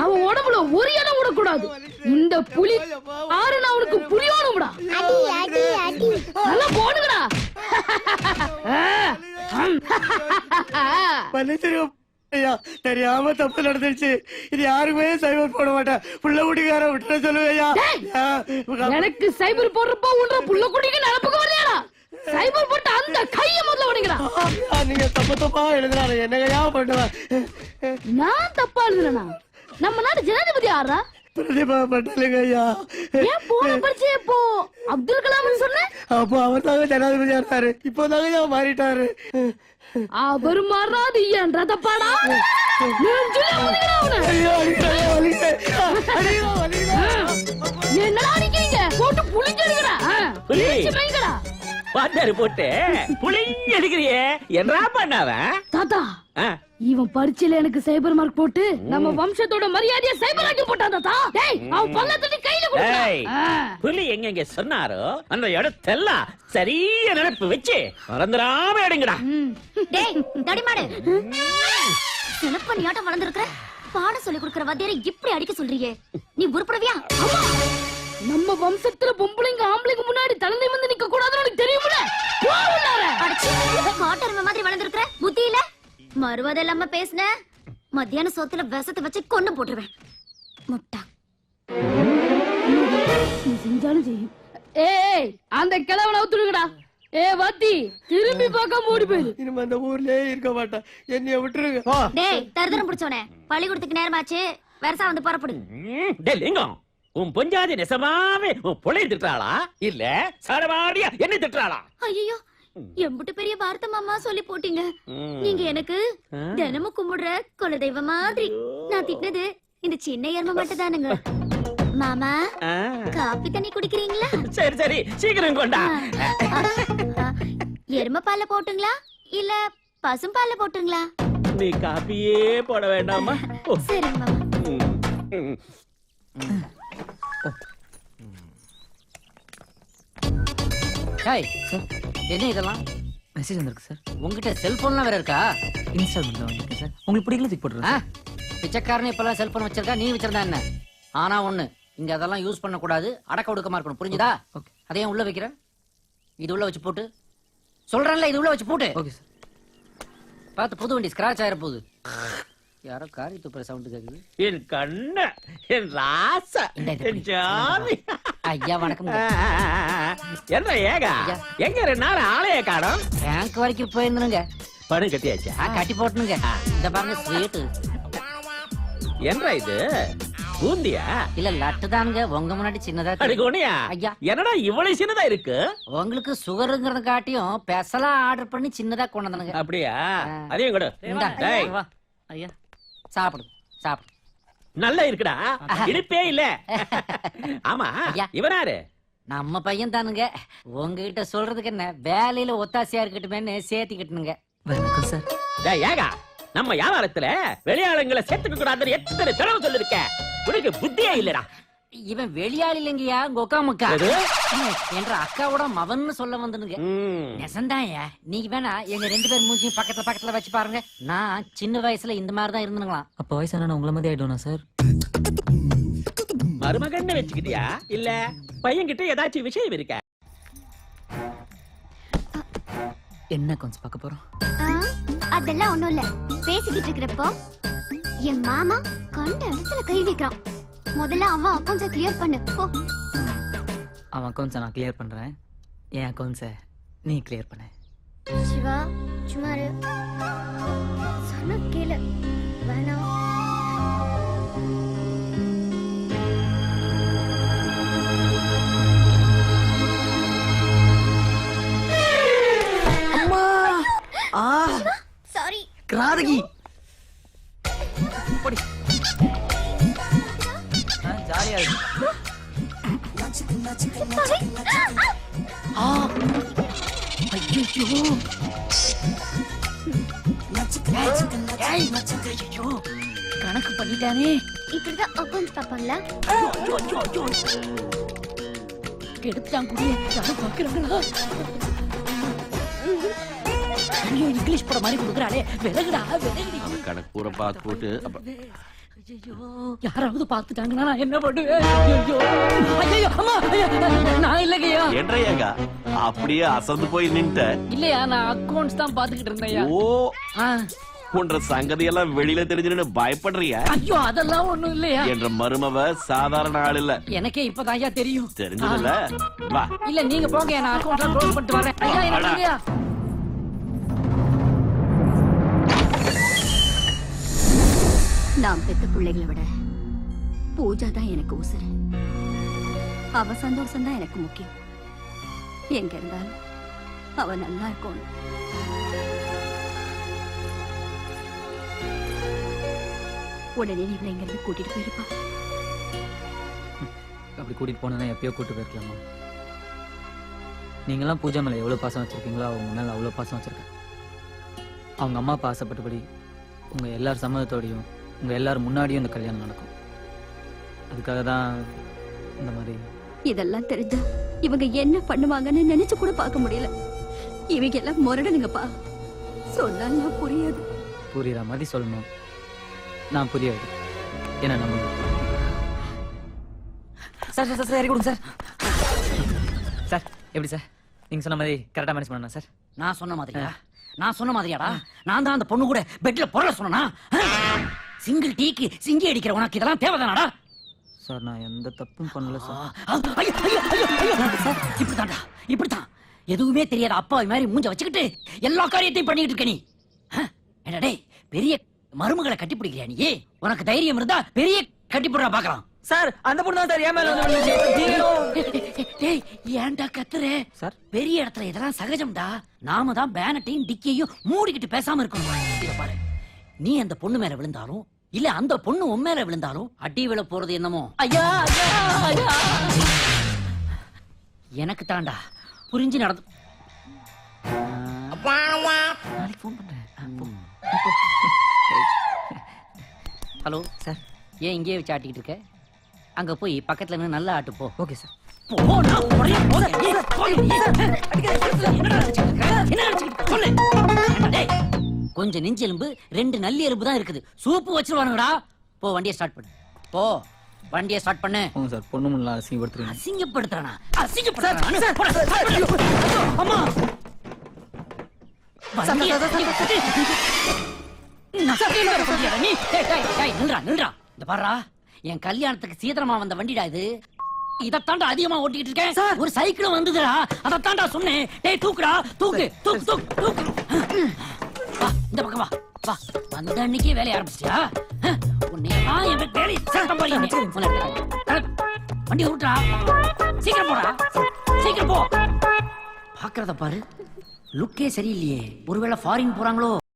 அவன் உடம்புல ஒரு இடம் விடக்கூடாது. இந்த புலி ஆறுனா அவனுக்கு புரியணும்டா. நல்லா போடுங்கடா. தெரியாம தப்பு நடந்துருச்சு. இது யாருக்குமே சைபர் போட மாட்டேன். புள்ள குடிக்கார விட்டு சொல்லுவையா. எனக்கு சைபர் போடுறப்ப உன்ற புள்ள குடிக்கு நினப்புக்கு வரலையாடா. சைபர் போட்டு அந்த கைய முதல்ல உடைங்கடா. நீங்க தப்பா எழுதுறாரு. என்னையா பண்ணுவேன்? நான் தப்பா எழுதுறேனா? நம்ம நாடு ஜனாதிபதி யாரா? பிரதிபா பட்டேலுங்க ஐயா. ஏன் போன படிச்சே இப்போ அப்துல் கலாம் சொன்ன? அப்போ அவர் தாங்க ஜனாதிபதியா இருந்தாரு. இப்போதாங்க மாறிட்டாரு. அவர் மாறாது ஏன்றா தப்பாடா. என்னடா அடிக்கிறீங்க? போட்டு புளிஞ்செடுங்கடா. புளிஞ்செடுங்கடா. பாத்தாரு போட்டு புளிஞ்சு அடிக்கிறியே. என்னடா பண்ணாவன்? தாத்தா இவன் பரீட்சையில எனக்கு சைபர் மார்க் போட்டு நம்ம வம்சத்தோட மரியாதையை சைபர் ஆக்கி போட்டான் தாத்தா. டேய் அவன் பல்லத்துக்கு கையில கொடுடா. புலி எங்க சொன்னாரோ அந்த இடத்தெல்லாம் சரியா நினைப்பு வச்சு மறந்துடாம எடுங்கடா. டேய் தடிமாடு, சிலப்ப நீயாட்டம் வளர்ந்துருக்கிற பாடம் சொல்லி கொடுக்கிற வாத்தியாரை இப்படி அடிக்க சொல்றீங்க. நீ உருப்படவியா? நம்ம வம்சத்துல பொம்பளைங்க ஆம்பளைங்க முன்னாடி தலை வந்து நிக்க கூடாதுன்னு உனக்கு தெரியுமில்ல? காட்டருமை மாதிரி வளர்ந்துருக்கிற புத்தி இல்ல. மறுவாதை இல்லாம பேசுன மத்தியான சோத்துல விஷத்தை வச்சு கொண்டு போட்டுருவேன். முட்டா நீ செஞ்சாலும் செய்யும். ஏய் அந்த கிழவனை அவுத்துடுங்கடா. வாத்தி திரும்பி பார்க்க ஓடி போயிரு. இனிமே அந்த ஊர்லயே இருக்க மாட்டேன். என்னைய விட்டுருங்க. டேய் தருதரம் பிடிச்சோனே, பள்ளிக்கூடத்துக்கு நேரமாச்சு. வருஷம் வந்து புறப்படு. டேய் லிங்கம், உன் பொஞ்சாதி நெசமாவே உன் புள்ளைய திட்டுறாளா இல்ல சரவாடியா என்ன திட்டுறாளா? ஐயோ எம்பிட்டு பெரிய வார்த்தை மாமா சொல்லி போட்டீங்க. நீங்க எனக்கு தினமும் கும்பிடுற குலதெய்வ மாதிரி. நான் திட்டினது இந்த சின்ன எருமை மட்டும் தானுங்க. மாமா காப்பி தண்ணி குடிக்கிறீங்களா? சரி சரி சீக்கிரம் கொண்டா. எருமை பால்ல போட்டுங்களா இல்ல பசும் பால்ல போட்டுங்களா? நீ காப்பியே போட வேண்டாமா? சரி மாமா. என்ன இதெல்லாம் மெசேஜ் வந்திருக்கு சார். உங்ககிட்ட செல்போன்லாம் வேற இருக்கா? இன்ஸ்டால்மெண்ட்ல வந்திருக்கு சார். உங்களுக்கு பிடிக்கல தூக்கி போட்டுருங்க. பிச்சைக்காரனே இப்பெல்லாம் செல்போன் வச்சிருக்கா, நீ வச்சிருந்தா என்ன? ஆனா ஒண்ணு, இங்க அதெல்லாம் யூஸ் பண்ண கூடாது. அடக்க ஒடுக்கமா இருக்கணும், புரிஞ்சுதா? அதையும் உள்ள வைக்கிற. இது உள்ள வச்சு போட்டு சொல்றேன்ல, இது உள்ள வச்சு போட்டு. Okay sir. பார்த்து புது வண்டி ஸ்கிராச் ஆயிர போகுது. யாரோ காரி துப்புற சவுண்ட் கேக்குது. என் கண்ண என் ராசா என் ஜாமி. ஐயா வணக்கம். என்ன ஏகா எங்க 2 நாள் ஆளைய காணோம்? பேங்க் வரைக்கும் போயிருந்தனுங்க. பணம் கட்டியாச்சா? கட்டி போட்டுனுங்க. இந்த பாருங்க ஸ்வீட். என்ன இது பூந்தியா? இல்ல லட்டு தானுங்க. உங்க முன்னாடி சின்னதா அடிக்கோனியா? ஐயா என்னடா இவ்வளவு சின்னதா இருக்கு? உங்களுக்கு சுகருங்கிறத காட்டியும் பெசலா ஆர்டர் பண்ணி சின்னதா கொண்டு வந்தனுங்க. அப்படியா? அதையும் கூட ஐயா சாப்பிடு சாப்பிடு. நல்லா இருக்குடா. இனிப்பே இல்ல. ஆமா இவனாரு? நம்ம பையன் தானுங்க. உங்ககிட்ட சொல்றதுக்கு என்ன, வேலையில ஒத்தாசையா இருக்கட்டுமேன்னு சேர்த்திக்கிட்டுனுங்க. வணக்கம் சார். டேய் ஏகா, நம்ம வியாபாரத்துல வெளியாளங்களை சேர்த்துக்க கூடாதுன்னு எத்தனை தடவை சொல்லிருக்க. உனக்கு புத்தியே இல்லடா. இவன் வெளியாள் இல்லைங்கயா, உங்க ஒக்கா முக்கா என்ற அக்காவோட மவன்னு சொல்ல வந்துனுங்க. நெசந்தாயா, நீங்க வேணா எங்க 2 பேர் மூஞ்சியும் பக்கத்துல பக்கத்துல வச்சு பாருங்க. நான் சின்ன வயசுல இந்த மாதிரி தான் இருந்துங்களாம். அப்ப வயசு என்ன உங்களை மாதிரி ஆயிடும்னா சார்? மருமகன்னு வச்சுக்கிட்டியா இல்ல பையன் கிட்ட ஏதாச்சும் விஷயம் இருக்க? என்ன கொஞ்சம் பார்க்க போறோம். அதெல்லாம் ஒண்ணும் இல்ல. பேசிக்கிட்டு இருக்கிறப்போ என் மாமா கண்ட இடத்துல கை வைக்கிறான். முதல்ல அவன் அக்கௌண்ட்ஸை கிளியர் பண்ணு போ. அவன் அக்கௌண்ட்ஸை நான் கிளியர் பண்றேன். என் அக்கௌண்ட்ஸை நீ கிளியர் பண்ண. சிவா சும்மா இரு. சொன்ன கேளு. வேணாம். அம்மா சாரி கிராதகி. போடி. ஜாலியா இருக்கு. கணக்கு பண்ணிட்டானே. இப்படிதான் அக்கௌண்ட் பாப்பாங்களா? கெடுத்தான் குடிய யாரும் பாக்குறாங்களா? இங்கிலீஷ் படம் மாதிரி கொடுக்குறாளே, விலகுடா விலகுடி. கணக்கு பூரா பார்த்து போட்டு யாராவது பாத்துட்டாங்கன்னா நான் என்ன பண்ணுவேன்? ஐயோ, அம்மா, ஐயா, நான் இல்லைங்கய்யா. என்றையாங்க அப்படியே அசந்து போய் நின்ட்ட. இல்லையா, நான் அக்கௌண்ட்ஸ் தான் பாத்துக்கிட்டு இருந்தேன். ஓ, உன்ற சங்கதி எல்லாம் வெளியில தெரிஞ்சுன்னு பயப்படுறியா? ஐயோ, அதெல்லாம் ஒண்ணும் இல்லையா. என்ற மருமவ சாதாரண ஆள் இல்ல, எனக்கே இப்பதான் ஐயா தெரியும். தெரிஞ்சதுல. வா, இல்ல நீங்க போங்க, நான் அக்கௌண்ட்ல க்ளோஸ் பண்ணிட்டு வரேன். ஐயா, என்ன ஐயா? நான் பெத்த பிள்ளைகளை விட பூஜா தான் எனக்கு உசுரு. அவ சந்தோஷம் தான் எனக்கு முக்கியம். எங்க இருந்தாலும் அவ நல்லா இருக்கணும். உடனே நீ இவளை இங்கிருந்து கூட்டிட்டு போயிருப்பா. அப்படி கூட்டிட்டு போனா எப்பயோ கூட்டு போயிருக்கலாமா? நீங்கெல்லாம் பூஜா மேல எவ்வளவு பாசம் வச்சிருக்கீங்களோ அவங்க மேல அவ்வளவு பாசம் வச்சிருக்கேன். அவங்க அம்மா அப்பா ஆசைப்பட்டபடி உங்க எல்லார் சம்மதத்தோடையும் உங்க எல்லாரும் முன்னாடியும் இந்த கல்யாணம் நடக்கும். அதுக்காக தான் இந்த மாதிரி. இதெல்லாம் தெரிஞ்சா இவங்க என்ன பண்ணுவாங்கன்னு நினைச்சு கூட பார்க்க முடியல. இவங்க எல்லாம் முரடனுங்கப்பா. சொன்னா நான் புரியாது. புரியுற மாதிரி சொல்லணும். நான் புரிய வைக்க என்ன நம்புங்க. சார் சார் சார் கொடுங்க சார். சார் எப்படி சார் நீங்க சொன்ன மாதிரி கரெக்டா மேனேஜ் பண்ணணும் சார்? நான் சொன்ன மாதிரியா? நான் சொன்ன மாதிரியாடா? நான் தான் அந்த பொண்ணு கூட பெட்ல பொருள சொன்னா? சிங்கிள் டீக்கு சிங்கி அடிக்கிற உனக்கு இதெல்லாம் தேவைதானாடா? சார் நான் எந்த தப்பும் பண்ணல சார். இப்படித்தான்டா, இப்படித்தான். எதுவுமே தெரியாத அப்பாவி மாதிரி மூஞ்ச வச்சுக்கிட்டு எல்லா காரியத்தையும் பண்ணிட்டு இருக்க நீ. என்னடா டேய், பெரிய மருமகளை கட்டி பிடிக்கிறியா நீ? உனக்கு தைரியம் இருந்தா பெரிய கட்டி போடுறா பாக்கலாம். சார் அந்த பொண்ணு தான் சார் ஏன் மேல வந்து. டேய், ஏன்டா கத்துற? சார் பெரிய இடத்துல இதெல்லாம் சகஜம்டா. நாம தான் பேனட்டையும் டிக்கையும் மூடிக்கிட்டு பேசாம இருக்கணும். இத பாரு, நீ அந்த பொண்ணு மேல விழுந்தாலும் இல்ல அந்த பொண்ணு உன் மேல விழுந்தாலும் அடி விழ போறது என்னமோ ஐயா ஐயா ஐயா எனக்கு தாண்டா புரிஞ்சு நடந்து. நாளைக்கு ஃபோன் பண்றேன். ஹலோ சார் ஏன் இங்கேயே வச்சு ஆட்டிக்கிட்டு இருக்க? அங்க போய் பக்கத்துல நின்னு நல்லா ஆட்டு போ. Okay sir. கொஞ்சம் நெஞ்சு எலும்பு, 2 நல்லி எலும்பு தான் இருக்குது. சூப்பு வச்சிருவானுங்கடா. போ, வண்டியை ஸ்டார்ட் பண்ணு. போ, வண்டியை ஸ்டார்ட் பண்ணு. போங்க சார், பொண்ணு முன்னால அசிங்கப்படுத்துறீங்க. அசிங்கப்படுத்துறானா? அசிங்கப்படுத்துறானா? அம்மா நில்றா. இந்த பாருடா, என் கல்யாணத்துக்கு சீதனமா வந்த வண்டிடா இது. இதத்தாண்டா அதிகமா ஓட்டிட்டு இருக்கேன். ஒரு சைக்கிள் வந்ததுடா, அதத்தாண்டா சொன்னேன். டேய் தூக்குடா, தூக்கு தூக்கு தூக்கு தூக்கு. வா, இந்த பக்கம் வா. வா, வந்த அன்னைக்கே வேலைய ஆரம்பிச்சியா? உன்னையா என் வேலையை சட்டம் பண்ணி வண்டி விட்டுறா. சீக்கிரம் போடா, சீக்கிரம் போ. பாக்குறத பாரு, லுக்கே சரியில்லையே. ஒருவேளை ஃபாரின் போறாங்களோ?